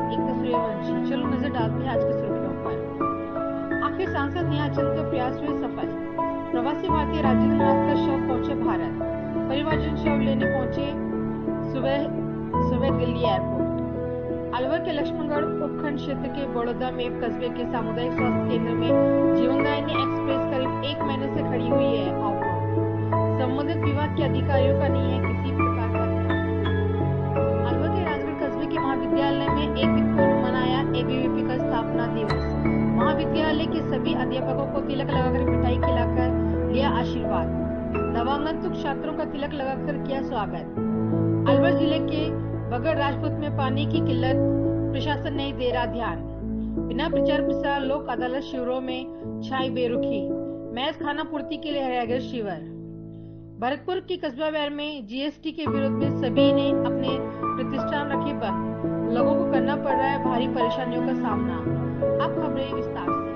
एक सूर्यवंशी। चलो नजर डालते हैं आज की सुर्खियों पर। आखिर सांसद नेहा चंद के प्रयास हुए सफल। प्रवासी भारतीय राजेंद्र नाथ का शव पहुंचे भारत। परिवारजन शव लेने पहुंचे सुबह दिल्ली एयरपोर्ट। अलवर के लक्ष्मणगढ़ उपखंड क्षेत्र के बड़ौदा में कस्बे के सामुदायिक स्वास्थ्य केंद्र में जीवनदायिनी एक्सप्रेस करीब 1 महीने से खड़ी हुई है ऑफ रोड। संबंधित विभाग के अधिकारियों का नहीं है किसी प्रकार का ध्यान। अलवर के राजगढ़ कस्बे के महाविद्यालय में एक दिन पूर्व मनाया एबीवीपी का स्थापना दिवस। महाविद्यालय के सभी अध्यापकों को तिलक लगाकर मिठाई खिलाकर लिया आशीर्वाद। नवागंतुक छात्रों का तिलक लगाकर किया स्वागत। अलवर जिले के बगड़ राजपूत में पानी की किल्लत, प्रशासन नहीं दे रहा ध्यान। बिना प्रचार प्रसार लोक अदालत शिविरों में छाई बेरुखी। महज खाना पूर्ति के लिए हराया गया शिविर। भरतपुर की कस्बा बैर में जीएसटी के विरोध में सभी ने अपने प्रतिष्ठान रखे बंद। लोगों को करना पड़ रहा है भारी परेशानियों का सामना। अब खबरें विस्तार से।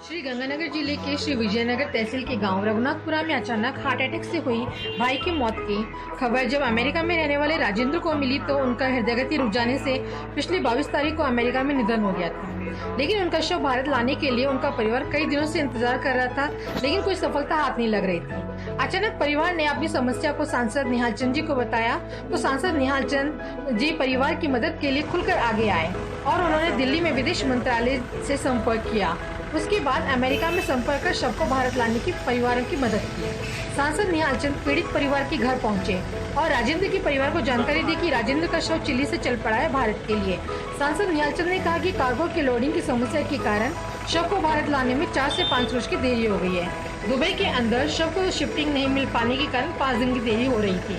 श्री गंगानगर जिले के श्री विजयनगर तहसील के गांव रघुनाथपुरा में अचानक हार्ट अटैक से हुई भाई की मौत की खबर जब अमेरिका में रहने वाले राजेंद्र को मिली तो उनका हृदयगति रुक जाने से पिछली 22 तारीख को अमेरिका में निधन हो गया था। लेकिन उनका शव भारत लाने के लिए उनका परिवार कई दिनों से इंतजार कर रहा था, लेकिन कोई सफलता हाथ नहीं लग रही थी। अचानक परिवार ने अपनी समस्या को सांसद निहाल चंद जी को बताया तो सांसद निहाल चंद जी परिवार की मदद के लिए खुलकर आगे आए और उन्होंने दिल्ली में विदेश मंत्रालय से संपर्क किया। उसके बाद अमेरिका में संपर्क कर शव को भारत लाने की परिवारों की मदद की। सांसद निहाल चंद पीड़ित परिवार के घर पहुंचे और राजेंद्र के परिवार को जानकारी दी कि राजेंद्र का शव चिली से चल पड़ा है भारत के लिए। सांसद निहाल चंद ने कहा कि कार्गो की लोडिंग की समस्या के कारण शव को भारत लाने में 4 से 5 रोज की देरी हो गई है। दुबई के अंदर शव को शिफ्टिंग नहीं मिल पाने के कारण 5 दिन की देरी हो रही थी,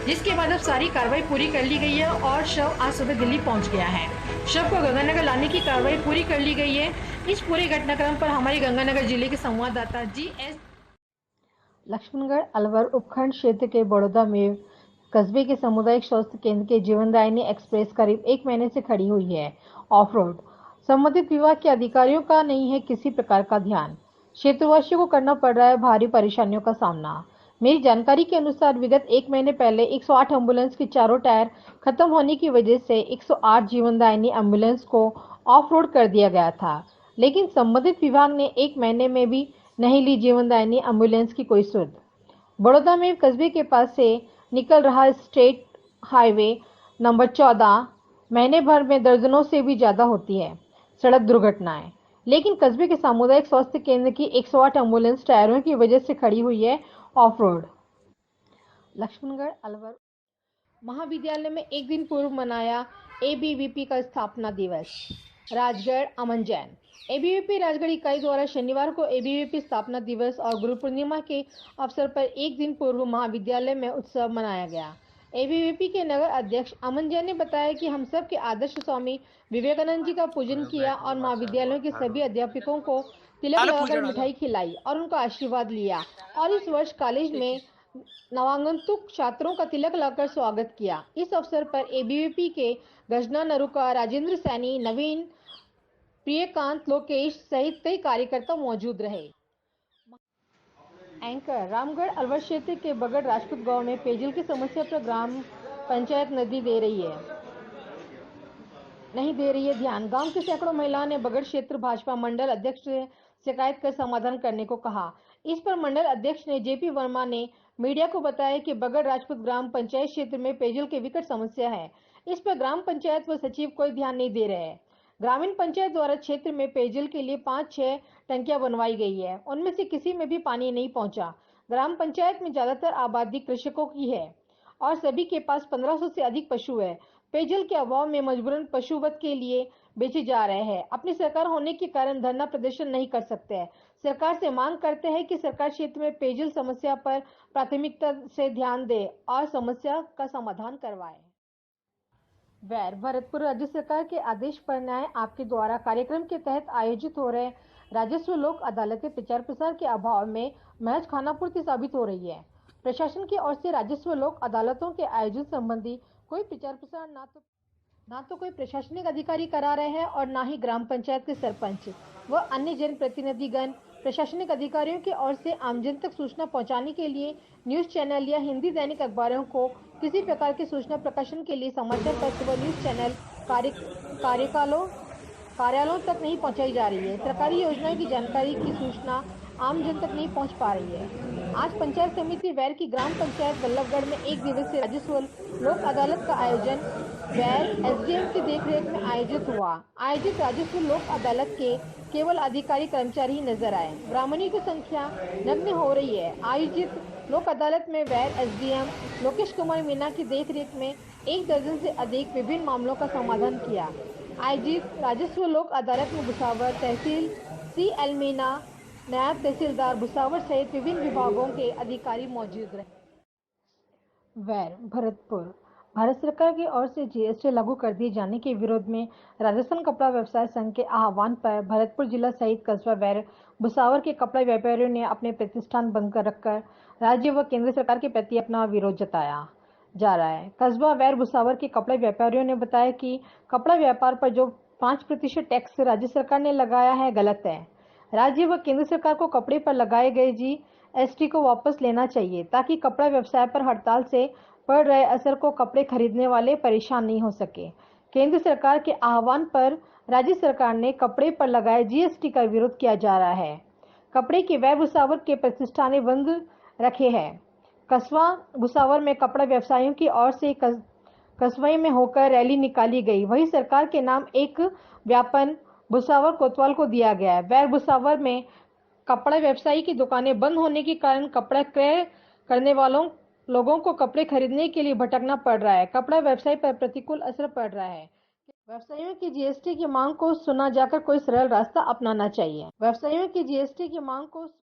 जिसके बाद अब सारी कार्रवाई पूरी कर ली गई है और शव आज सुबह दिल्ली पहुंच गया है। शव को गंगानगर लाने की कार्रवाई पूरी कर ली गई है। इस पूरे घटनाक्रम पर हमारे गंगानगर जिले के संवाददाता जीएस लक्ष्मणगढ़ अलवर उपखंड क्षेत्र के बड़ौदा में कस्बे के सामुदायिक स्वास्थ्य केंद्र के जीवनदायिनी एक्सप्रेस करीब 1 महीने से खड़ी हुई है ऑफ रोड। संबंधित विभाग के अधिकारियों का नहीं है किसी प्रकार का ध्यान। क्षेत्रवासियों को करना पड़ रहा है भारी परेशानियों का सामना। मेरी जानकारी के अनुसार विगत 1 महीने पहले 108 एम्बुलेंस के चारों टायर खत्म होने की वजह से 108 जीवनदायिनी एम्बुलेंस को ऑफ रोड कर दिया गया था, लेकिन संबंधित विभाग ने 1 महीने में भी नहीं ली जीवनदायिनी एम्बुलेंस की कोई सुध। बड़ौदा में कस्बे के पास से निकल रहा स्टेट हाईवे नंबर 14 महीने भर में दर्जनों से भी ज्यादा होती है सड़क दुर्घटनाएं, लेकिन कस्बे के सामुदायिक स्वास्थ्य केंद्र की 108 एम्बुलेंस टायरों की वजह से खड़ी हुई है ऑफ रोड। लक्ष्मणगढ़ अलवर महाविद्यालय में एक दिन पूर्व मनाया एबीवीपी का स्थापना दिवस। राजगढ़ अमन जैन एबीवीपी राजगढ़ इकाई द्वारा शनिवार को एबीवीपी स्थापना दिवस और गुरु पूर्णिमा के अवसर पर एक दिन पूर्व महाविद्यालय में उत्सव मनाया गया। एबीवीपी के नगर अध्यक्ष अमन जैन ने बताया कि हम सब के आदर्श स्वामी विवेकानंद जी का पूजन किया और महाविद्यालयों के सभी अध्यापकों को तिलक लगाकर मिठाई खिलाई और उनका आशीर्वाद लिया और इस वर्ष कॉलेज में नवागंतुक छात्रों का तिलक लगाकर स्वागत किया। इस अवसर पर एबीवीपी के गजना नरुका, राजेंद्र सैनी, नवीन, प्रियकांत, लोकेश सहित कई कार्यकर्ता मौजूद रहे। एंकर रामगढ़ अलवर क्षेत्र के बगड़ राजपूत गांव में पेयजल की समस्या पर ग्राम पंचायत नहीं दे रही है ध्यान। गांव की सैकड़ों महिलाओं ने बगड़ क्षेत्र भाजपा मंडल अध्यक्ष से शिकायत कर समाधान करने को कहा। इस पर मंडल अध्यक्ष ने जेपी वर्मा ने मीडिया को बताया कि बगड़ राजपूत ग्राम पंचायत क्षेत्र में पेयजल की विकट समस्या है। इस पर ग्राम पंचायत व सचिव कोई ध्यान नहीं दे रहे हैं। ग्रामीण पंचायत द्वारा क्षेत्र में पेयजल के लिए 5-6 टंकियां बनवाई गई है, उनमें से किसी में भी पानी नहीं पहुंचा। ग्राम पंचायत में ज्यादातर आबादी कृषकों की है और सभी के पास 1500 से अधिक पशु है। पेयजल के अभाव में मजबूरन पशुवध के लिए बेचे जा रहे हैं। अपनी सरकार होने के कारण धरना प्रदर्शन नहीं कर सकते हैं। सरकार से मांग करते हैं कि सरकार क्षेत्र में पेयजल समस्या पर प्राथमिकता से ध्यान दे और समस्या का समाधान करवाए। वैर भरतपुर राज्य सरकार के आदेश पर न्याय आपके द्वारा कार्यक्रम के तहत आयोजित हो रहे राजस्व लोक अदालतें प्रचार प्रसार के अभाव में महज खानापूर्ति साबित हो रही है। प्रशासन की ओर से राजस्व लोक अदालतों के आयोजन संबंधी कोई प्रचार प्रसार ना तो कोई प्रशासनिक अधिकारी करा रहे हैं और ना ही ग्राम पंचायत के सरपंच व अन्य जनप्रतिनिधिगण प्रशासनिक अधिकारियों की ओर से आमजन तक सूचना पहुंचाने के लिए न्यूज चैनल या हिंदी दैनिक अखबारों को किसी प्रकार की सूचना प्रकाशन के लिए समाचार पत्र व न्यूज चैनल कार्यालयों तक नहीं पहुंचाई जा रही है। सरकारी योजनाओं की जानकारी की सूचना आम जन तक नहीं पहुंच पा रही है। आज पंचायत समिति वैर की ग्राम पंचायत वल्लभगढ़ में एक दिवसीय राजस्व लोक अदालत का आयोजन वैर एसडीएम की देखरेख में आयोजित हुआ। आयोजित राजस्व लोक अदालत के केवल अधिकारी कर्मचारी ही नजर आए। ब्राह्मणों की संख्या नगण्य हो रही है। आयोजित लोक अदालत में वैर एसडीएम लोकेश कुमार मीना की देखरेख में 1 दर्जन से अधिक विभिन्न मामलों का समाधान किया। आयोजित राजस्व लोक अदालत में भुसावर तहसील सी.एल. मीना, नायब तहसीलदार भुसावर सहित विभिन्न विभागों के अधिकारी मौजूद रहे। वैर भरतपुर। भारत सरकार की ओर से जीएसटी लागू कर दिए जाने के विरोध में राजस्थान कपड़ा व्यवसाय संघ के आह्वान पर भरतपुर जिला सहित कस्बा वैर भुसावर के कपड़ा व्यापारियों ने अपने प्रतिष्ठान बंद कर रखकर राज्य व केंद्र सरकार के प्रति अपना विरोध जताया जा रहा है। कस्बा वैर भुसावर के कपड़ा व्यापारियों ने बताया कि कपड़ा व्यापार पर जो 5% टैक्स राज्य सरकार ने लगाया है गलत है। राज्य व केंद्र सरकार को कपड़े पर लगाए गए जीएसटी को वापस लेना चाहिए ताकि कपड़ा व्यवसाय पर हड़ताल से पड़ रहे असर को कपड़े खरीदने वाले परेशान नहीं हो सके। केंद्र सरकार के आह्वान पर राज्य सरकार ने कपड़े पर लगाए जीएसटी का विरोध किया जा रहा है। कपड़े के वैर भुसावर के प्रतिष्ठान बंद रखे हैं। कस्बा भुसावर में कपड़ा व्यवसायियों की ओर से कस्बे में होकर रैली निकाली गई। वहीं सरकार के नाम एक ज्ञापन भुसावर कोतवाल को दिया गया। वैर भुसावर में कपड़ा व्यवसायी की दुकानें बंद होने के कारण कपड़ा क्रय करने वालों लोगों को कपड़े खरीदने के लिए भटकना पड़ रहा है। कपड़ा व्यवसाय पर प्रतिकूल असर पड़ रहा है। व्यवसायियों की जीएसटी की मांग को सुना जाकर कोई सरल रास्ता अपनाना चाहिए। व्यवसायियों की जीएसटी की मांग को